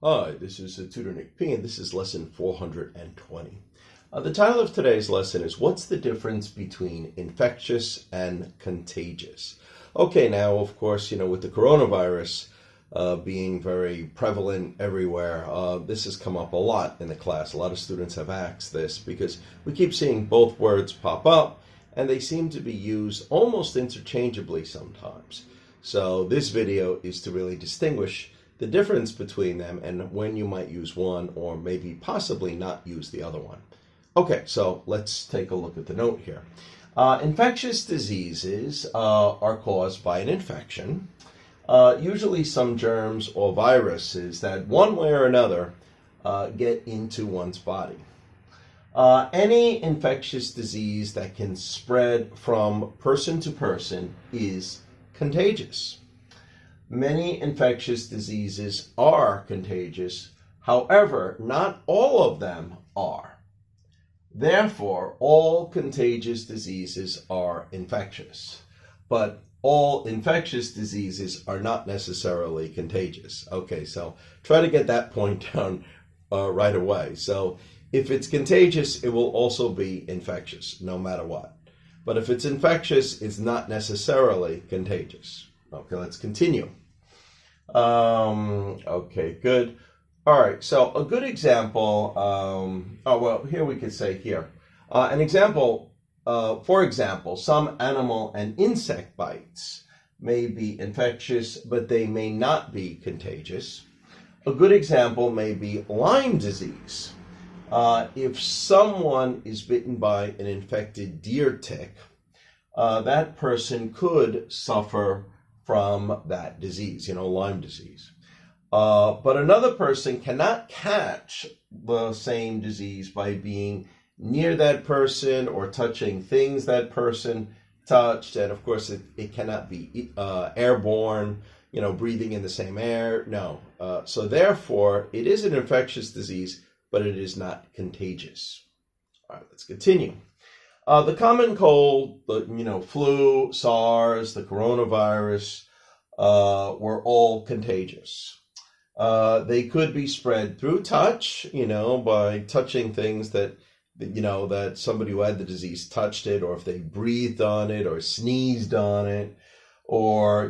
Hi, this is Tutor Nick P, and this is lesson 420. The title of today's lesson is What's the Difference Between Infectious and Contagious? Okay, now, of course, with the coronavirus being very prevalent everywhere, this has come up a lot in the class. A lot of students have asked this because we keep seeing both words pop up, and they seem to be used almost interchangeably sometimes. So this video is to really distinguish the difference between them and when you might use one or maybe possibly not use the other one. Okay, so let's take a look at the note here. Infectious diseases are caused by an infection, usually some germs or viruses that one way or another get into one's body. Any infectious disease that can spread from person to person is contagious. Many infectious diseases are contagious. However, not all of them are. Therefore, all contagious diseases are infectious. But all infectious diseases are not necessarily contagious. Okay, so try to get that point down right away. So if it's contagious, it will also be infectious, no matter what. But if it's infectious, it's not necessarily contagious. Okay, let's continue. Okay, good. All right, so a good example, here we could say here. An example, for example, some animal and insect bites may be infectious, but they may not be contagious. A good example may be Lyme disease. If someone is bitten by an infected deer tick, that person could suffer from that disease, Lyme disease. But another person cannot catch the same disease by being near that person or touching things that person touched. And of course, it cannot be airborne, breathing in the same air. No. So therefore, it is an infectious disease, but it is not contagious. All right, let's continue. The common cold, the flu, SARS, the coronavirus, were all contagious. They could be spread through touch, by touching things that somebody who had the disease touched it, or if they breathed on it or sneezed on it, or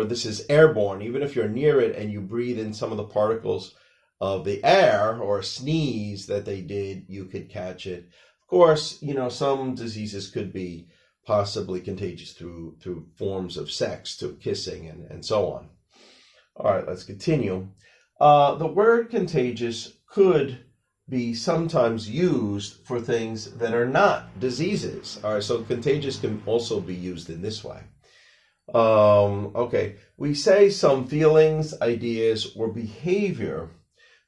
this is airborne. Even if you're near it and you breathe in some of the particles of the air or sneeze that they did, you could catch it. Of course, some diseases could be possibly contagious through forms of sex, through kissing and so on. All right, let's continue. The word contagious could be sometimes used for things that are not diseases. All right, so contagious can also be used in this way. Okay, we say some feelings, ideas, or behavior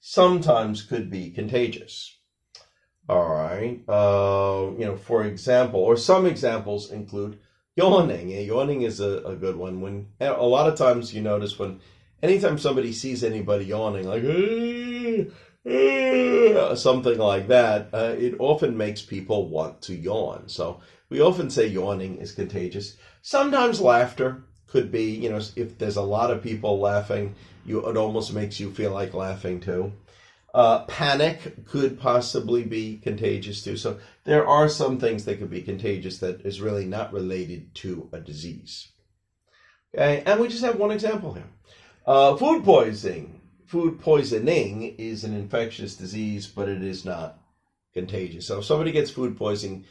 sometimes could be contagious. All right, for example, or some examples include yawning. Yawning is a good one. When a lot of times you notice anytime somebody sees anybody yawning, like something like that, it often makes people want to yawn. So we often say yawning is contagious. Sometimes laughter could be, if there's a lot of people laughing, it almost makes you feel like laughing too. Panic could possibly be contagious too. So there are some things that could be contagious that is really not related to a disease. Okay, and we just have one example here. Food poisoning is an infectious disease, but it is not contagious. So if somebody gets food poisoning,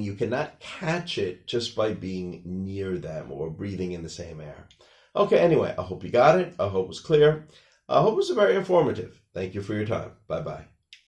you cannot catch it just by being near them or breathing in the same air. Okay, anyway, I hope you got it. I hope it was clear. I hope it was very informative. Thank you for your time. Bye-bye.